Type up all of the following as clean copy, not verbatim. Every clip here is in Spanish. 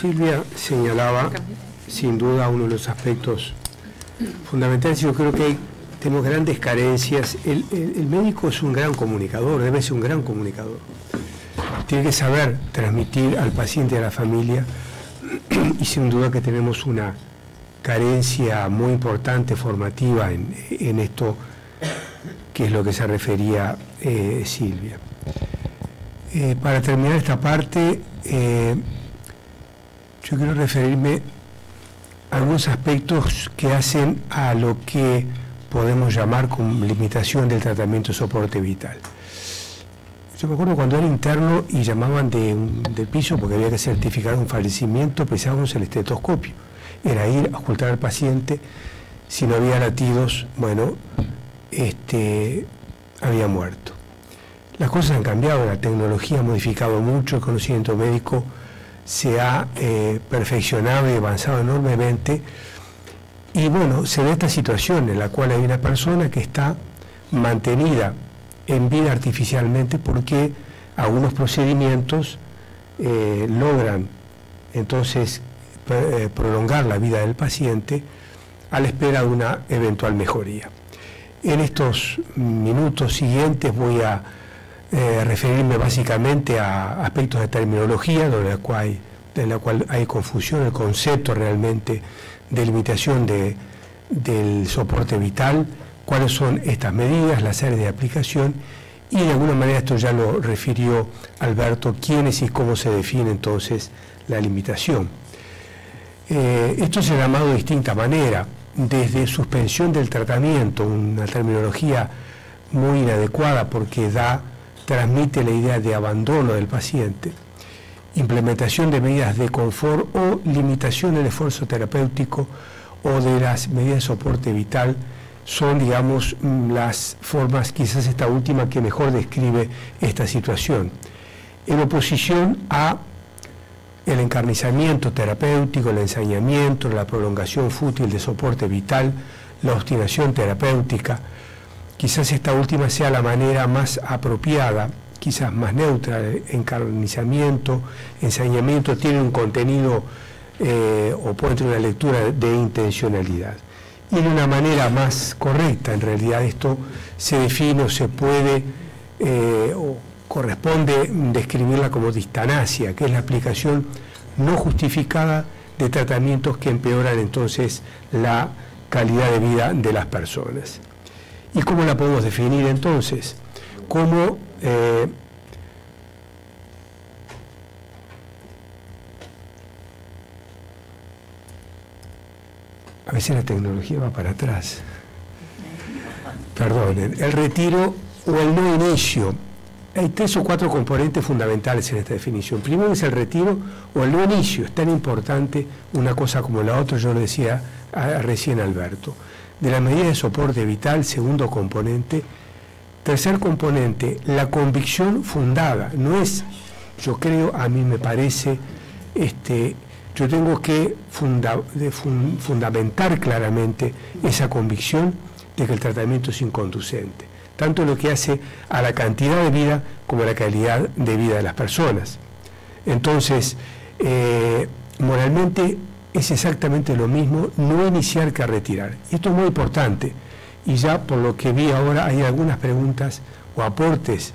Silvia señalaba sin duda uno de los aspectos fundamentales. Yo creo que tenemos grandes carencias. El médico es un gran comunicador, debe ser un gran comunicador. Tiene que saber transmitir al paciente y a la familia, y sin duda que tenemos una carencia muy importante formativa en esto, que es lo que se refería Silvia. Para terminar esta parte, yo quiero referirme a algunos aspectos que hacen a lo que podemos llamar como limitación del tratamiento de soporte vital. Yo me acuerdo cuando era interno y llamaban del piso porque había que certificar un fallecimiento, pensábamos el estetoscopio. Era ir a ocultar al paciente, si no había latidos, bueno, había muerto. Las cosas han cambiado, la tecnología ha modificado mucho, el conocimiento médico se ha perfeccionado y avanzado enormemente, y bueno, se ve esta situación en la cual hay una persona que está mantenida en vida artificialmente porque algunos procedimientos logran entonces prolongar la vida del paciente a la espera de una eventual mejoría. En estos minutos siguientes voy a referirme básicamente a aspectos de terminología en la cual hay confusión, el concepto realmente de limitación del soporte vital, cuáles son estas medidas, las áreas de aplicación, y de alguna manera esto ya lo refirió Alberto, quiénes y cómo se define entonces la limitación. Esto se ha llamado de distinta manera, desde suspensión del tratamiento, una terminología muy inadecuada porque transmite la idea de abandono del paciente, implementación de medidas de confort o limitación del esfuerzo terapéutico o de las medidas de soporte vital, son, digamos, las formas, quizás esta última, que mejor describe esta situación, en oposición a el encarnizamiento terapéutico, el ensañamiento, la prolongación fútil de soporte vital, la obstinación terapéutica. Quizás esta última sea la manera más apropiada, quizás más neutra. Encarnizamiento, ensañamiento tiene un contenido o puede tener una lectura de intencionalidad. Y de una manera más correcta, en realidad esto se define o se puede o corresponde describirla como distanasia, que es la aplicación no justificada de tratamientos que empeoran entonces la calidad de vida de las personas. ¿Y cómo la podemos definir entonces? Como a veces la tecnología va para atrás. Perdonen, el retiro o el no inicio. Hay 3 o 4 componentes fundamentales en esta definición. Primero es el retiro o el no inicio. Es tan importante una cosa como la otra, yo lo decía recién Alberto. De la medida de soporte vital, segundo componente. Tercer componente, la convicción fundada. No es, yo creo, a mí me parece, yo tengo que fundamentar claramente esa convicción de que el tratamiento es inconducente, tanto lo que hace a la cantidad de vida como a la calidad de vida de las personas. Entonces, moralmente es exactamente lo mismo no iniciar que retirar. Y esto es muy importante, y ya por lo que vi ahora hay algunas preguntas o aportes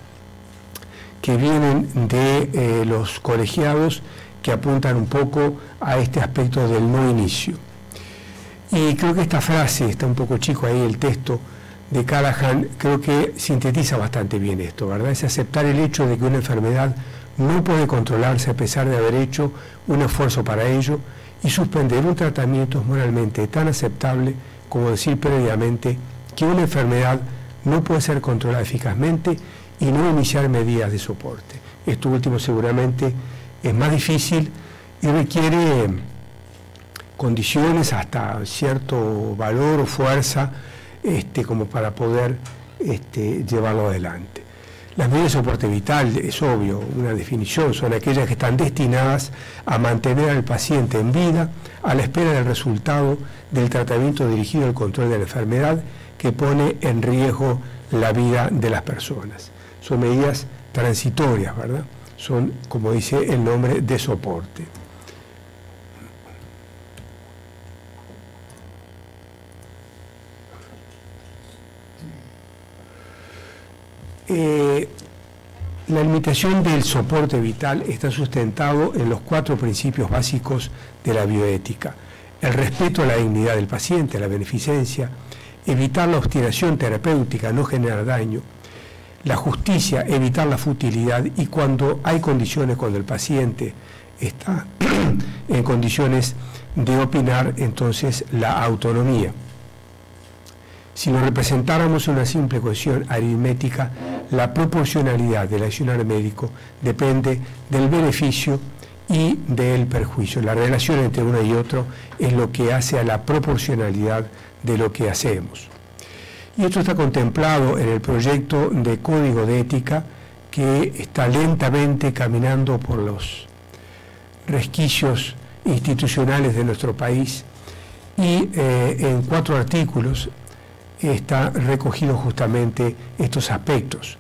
que vienen de los colegiados que apuntan un poco a este aspecto del no inicio. Y creo que esta frase, está un poco chico ahí el texto de Callahan, creo que sintetiza bastante bien esto, ¿verdad? Es aceptar el hecho de que una enfermedad no puede controlarse a pesar de haber hecho un esfuerzo para ello, y suspender un tratamiento es moralmente tan aceptable como decir previamente que una enfermedad no puede ser controlada eficazmente y no iniciar medidas de soporte. Esto último seguramente es más difícil y requiere condiciones hasta cierto valor o fuerza como para poder llevarlo adelante. Las medidas de soporte vital, es obvio, una definición, son aquellas que están destinadas a mantener al paciente en vida a la espera del resultado del tratamiento dirigido al control de la enfermedad que pone en riesgo la vida de las personas. Son medidas transitorias, ¿verdad? Son, como dice el nombre, de soporte. La limitación del soporte vital está sustentado en los 4 principios básicos de la bioética: el respeto a la dignidad del paciente, a la beneficencia, evitar la obstinación terapéutica, no generar daño, la justicia, evitar la futilidad, y cuando hay condiciones, cuando el paciente está en condiciones de opinar, entonces la autonomía. Si lo representáramos en una simple ecuación aritmética, la proporcionalidad del accionar médico depende del beneficio y del perjuicio. La relación entre uno y otro es lo que hace a la proporcionalidad de lo que hacemos. Y esto está contemplado en el proyecto de Código de Ética, que está lentamente caminando por los resquicios institucionales de nuestro país, y en 4 artículos está recogido justamente estos aspectos.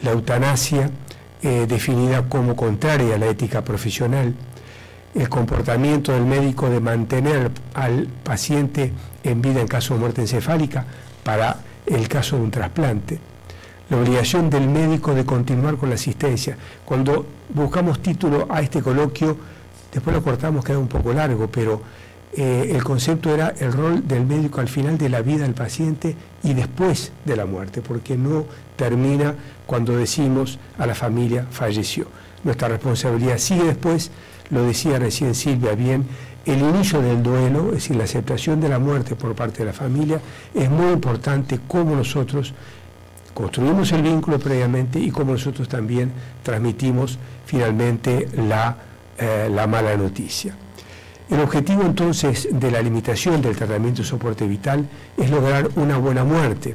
La eutanasia, definida como contraria a la ética profesional; el comportamiento del médico de mantener al paciente en vida en caso de muerte encefálica para el caso de un trasplante; la obligación del médico de continuar con la asistencia. Cuando buscamos título a este coloquio, después lo cortamos, queda un poco largo, pero el concepto era el rol del médico al final de la vida del paciente y después de la muerte, porque no termina cuando decimos a la familia falleció. Nuestra responsabilidad sigue después. Lo decía recién Silvia bien, el inicio del duelo, es decir, la aceptación de la muerte por parte de la familia, es muy importante, cómo nosotros construimos el vínculo previamente y cómo nosotros también transmitimos finalmente la mala noticia. El objetivo entonces de la limitación del tratamiento de soporte vital es lograr una buena muerte,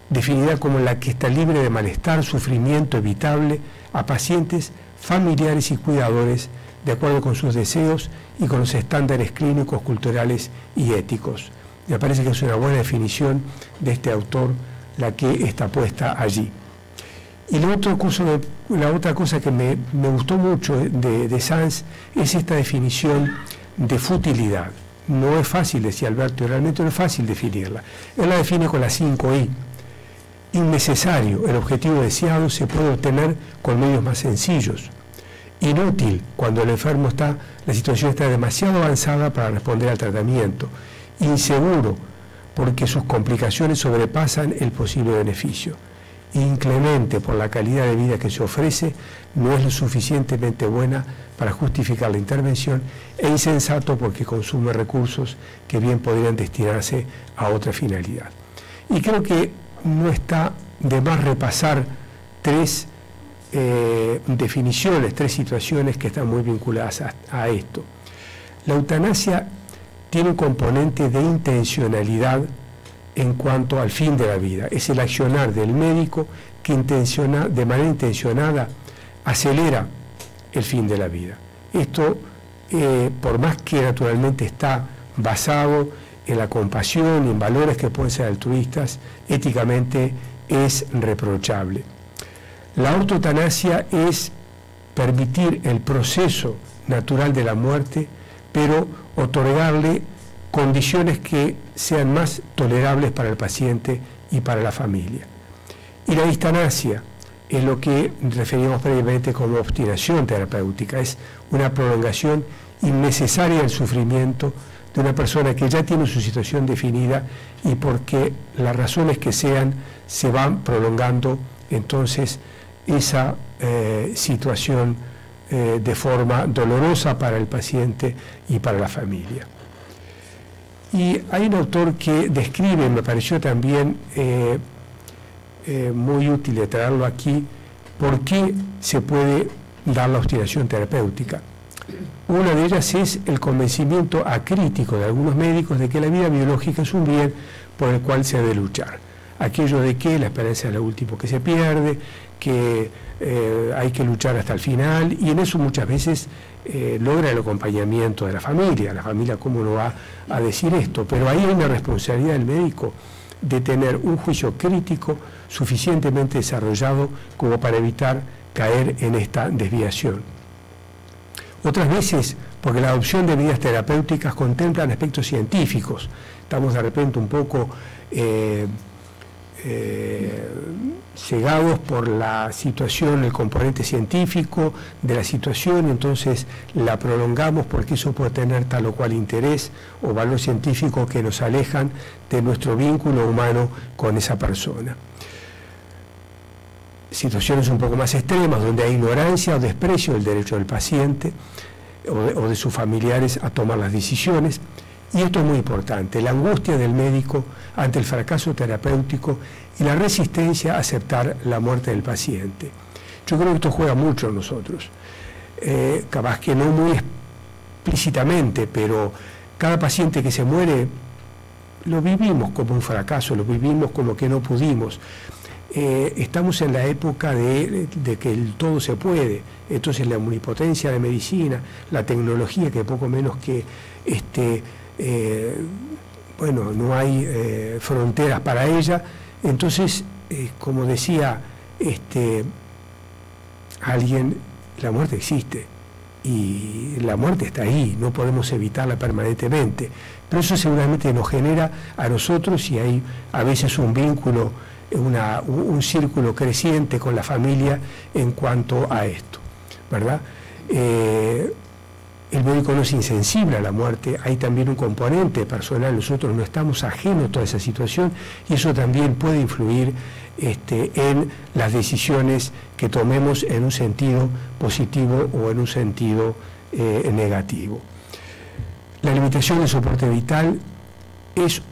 definida como la que está libre de malestar, sufrimiento evitable a pacientes, familiares y cuidadores, de acuerdo con sus deseos y con los estándares clínicos, culturales y éticos. Me parece que es una buena definición de este autor la que está puesta allí. Y la otra cosa que me gustó mucho de Sanz es esta definición de futilidad. No es fácil, decía Alberto, y realmente no es fácil definirla. Él la define con las 5 I. Innecesario, el objetivo deseado se puede obtener con medios más sencillos. Inútil, cuando el enfermo la situación está demasiado avanzada para responder al tratamiento. Inseguro, porque sus complicaciones sobrepasan el posible beneficio. Inclemente, por la calidad de vida que se ofrece, no es lo suficientemente buena para justificar la intervención, e insensato porque consume recursos que bien podrían destinarse a otra finalidad. Y creo que no está de más repasar 3 definiciones, 3 situaciones que están muy vinculadas a esto. La eutanasia tiene un componente de intencionalidad en cuanto al fin de la vida. Es el accionar del médico que de manera intencionada acelera el fin de la vida. Esto, por más que naturalmente está basado en la compasión y en valores que pueden ser altruistas, éticamente es reprochable. La ortoeutanasia es permitir el proceso natural de la muerte, pero otorgarle condiciones que sean más tolerables para el paciente y para la familia. Y la distanasia es lo que referíamos previamente como obstinación terapéutica, es una prolongación innecesaria del sufrimiento de una persona que ya tiene su situación definida y porque las razones que sean se van prolongando entonces esa situación de forma dolorosa para el paciente y para la familia. Y hay un autor que describe, me pareció también muy útil de traerlo aquí, por qué se puede dar la obstinación terapéutica. Una de ellas es el convencimiento acrítico de algunos médicos de que la vida biológica es un bien por el cual se debe luchar. Aquello de que la esperanza es lo último que se pierde, que hay que luchar hasta el final, y en eso muchas veces logra el acompañamiento de la familia. La familia, ¿cómo no va a decir esto? Pero ahí hay una responsabilidad del médico de tener un juicio crítico suficientemente desarrollado como para evitar caer en esta desviación. Otras veces, porque la adopción de medidas terapéuticas contemplan aspectos científicos. Estamos de repente un poco cegados por la situación, el componente científico de la situación, entonces la prolongamos porque eso puede tener tal o cual interés o valor científico que nos alejan de nuestro vínculo humano con esa persona. Situaciones un poco más extremas, donde hay ignorancia o desprecio del derecho del paciente o de sus familiares a tomar las decisiones. Y esto es muy importante, la angustia del médico ante el fracaso terapéutico y la resistencia a aceptar la muerte del paciente. Yo creo que esto juega mucho en nosotros, capaz que no muy explícitamente, pero cada paciente que se muere lo vivimos como un fracaso, lo vivimos como que no pudimos. Estamos en la época de que el todo se puede, entonces la omnipotencia de la medicina, la tecnología que poco menos que bueno, no hay fronteras para ella, entonces como decía alguien, la muerte existe y la muerte está ahí, no podemos evitarla permanentemente, pero eso seguramente nos genera a nosotros, y hay a veces un vínculo, un círculo creciente con la familia en cuanto a esto, ¿verdad? El médico no es insensible a la muerte, hay también un componente personal, nosotros no estamos ajenos a toda esa situación y eso también puede influir en las decisiones que tomemos en un sentido positivo o en un sentido negativo. La limitación del soporte vital es,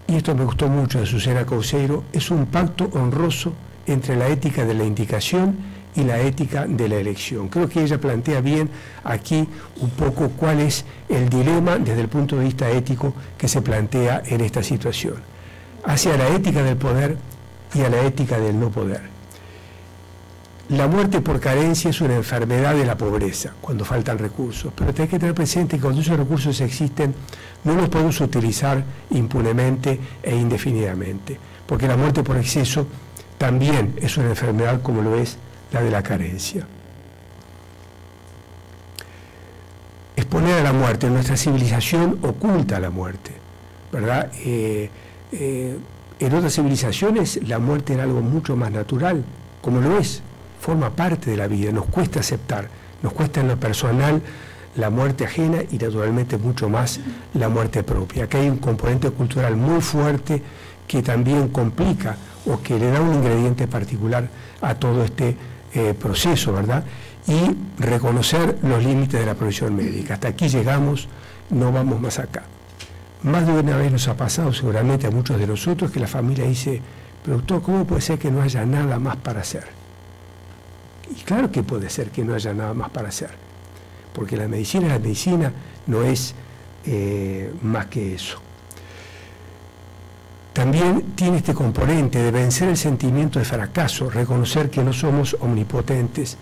y esto me gustó mucho de Susana Couceiro, es un pacto honroso entre la ética de la indicación y la ética de la elección. Creo que ella plantea bien aquí un poco cuál es el dilema desde el punto de vista ético que se plantea en esta situación, hacia la ética del poder y a la ética del no poder. La muerte por carencia es una enfermedad de la pobreza, cuando faltan recursos, pero hay que tener presente que cuando esos recursos existen, no los podemos utilizar impunemente e indefinidamente, porque la muerte por exceso también es una enfermedad como lo es la de la carencia. Exponer a la muerte, nuestra civilización oculta la muerte, ¿verdad? En otras civilizaciones la muerte era algo mucho más natural, como lo es, forma parte de la vida, nos cuesta aceptar, nos cuesta en lo personal la muerte ajena y naturalmente mucho más la muerte propia. Acá hay un componente cultural muy fuerte que también complica o que le da un ingrediente particular a todo este proceso, ¿verdad? Y reconocer los límites de la profesión médica. Hasta aquí llegamos, no vamos más acá. Más de una vez nos ha pasado seguramente a muchos de nosotros que la familia dice, pero doctor, ¿cómo puede ser que no haya nada más para hacer? Y claro que puede ser que no haya nada más para hacer, porque la medicina no es más que eso. También tiene este componente de vencer el sentimiento de fracaso, reconocer que no somos omnipotentes,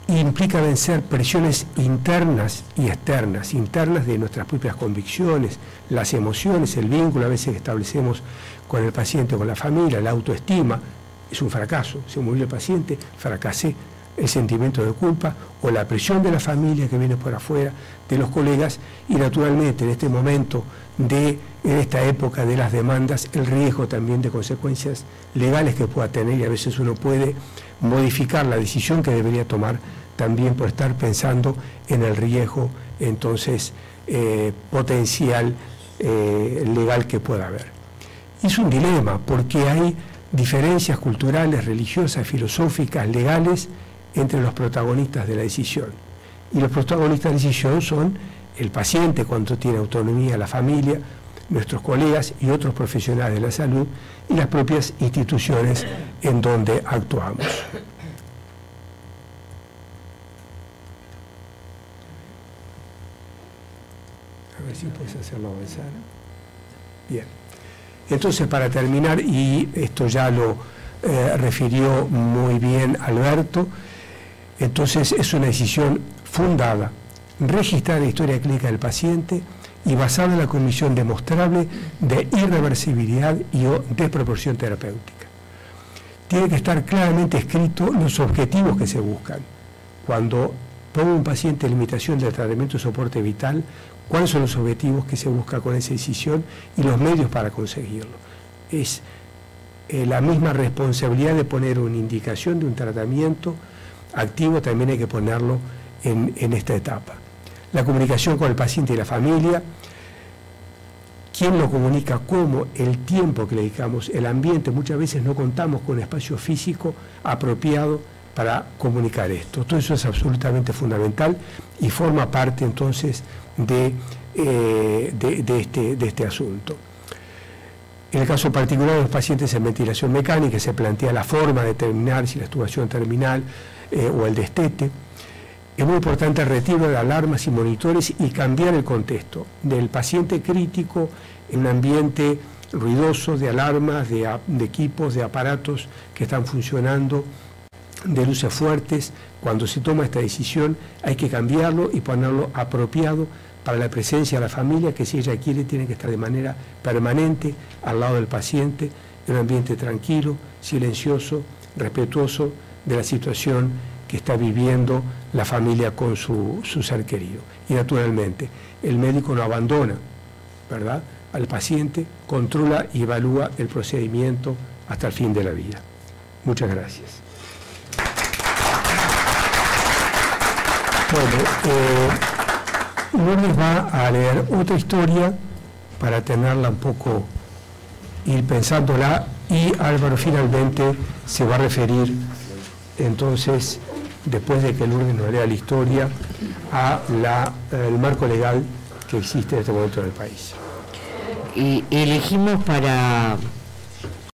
implica vencer presiones internas y externas, internas de nuestras propias convicciones, las emociones, el vínculo a veces que establecemos con el paciente o con la familia, la autoestima, es un fracaso, se murió el paciente, fracasé, el sentimiento de culpa o la presión de la familia que viene por afuera, de los colegas y naturalmente en este momento en esta época de las demandas, el riesgo también de consecuencias legales que pueda tener y a veces uno puede modificar la decisión que debería tomar también por estar pensando en el riesgo entonces potencial legal que pueda haber. Y es un dilema porque hay diferencias culturales, religiosas, filosóficas, legales entre los protagonistas de la decisión. Y los protagonistas de la decisión son el paciente cuando tiene autonomía, la familia, nuestros colegas y otros profesionales de la salud y las propias instituciones en donde actuamos. A ver si puedes hacerlo avanzar. Bien. Entonces, para terminar, y esto ya lo refirió muy bien Alberto, entonces es una decisión fundada, registrada en la historia clínica del paciente y basada en la condición demostrable de irreversibilidad y o desproporción terapéutica. Tiene que estar claramente escrito los objetivos que se buscan. Cuando pongo un paciente en limitación del tratamiento de soporte vital, cuáles son los objetivos que se busca con esa decisión y los medios para conseguirlo. Es la misma responsabilidad de poner una indicación de un tratamiento activo también hay que ponerlo en esta etapa. La comunicación con el paciente y la familia, quién lo comunica, cómo, el tiempo que le dedicamos, el ambiente. Muchas veces no contamos con un espacio físico apropiado para comunicar esto. Todo eso es absolutamente fundamental y forma parte entonces de este asunto. En el caso particular de los pacientes en ventilación mecánica se plantea la forma de determinar si la extubación terminal o el destete. Es muy importante el retiro de alarmas y monitores y cambiar el contexto del paciente crítico en un ambiente ruidoso de alarmas, de equipos, de aparatos que están funcionando, de luces fuertes. Cuando se toma esta decisión hay que cambiarlo y ponerlo apropiado para la presencia de la familia, que si ella quiere tiene que estar de manera permanente al lado del paciente, en un ambiente tranquilo, silencioso, respetuoso de la situación que está viviendo la familia con su ser querido. Y naturalmente, el médico no abandona, ¿verdad?, al paciente, controla y evalúa el procedimiento hasta el fin de la vida. Muchas gracias. Bueno, Lourdes va a leer otra historia para tenerla un poco, ir pensándola, y Álvaro finalmente se va a referir entonces, después de que Lourdes nos lea la historia, a el marco legal que existe en este momento en el país. Elegimos para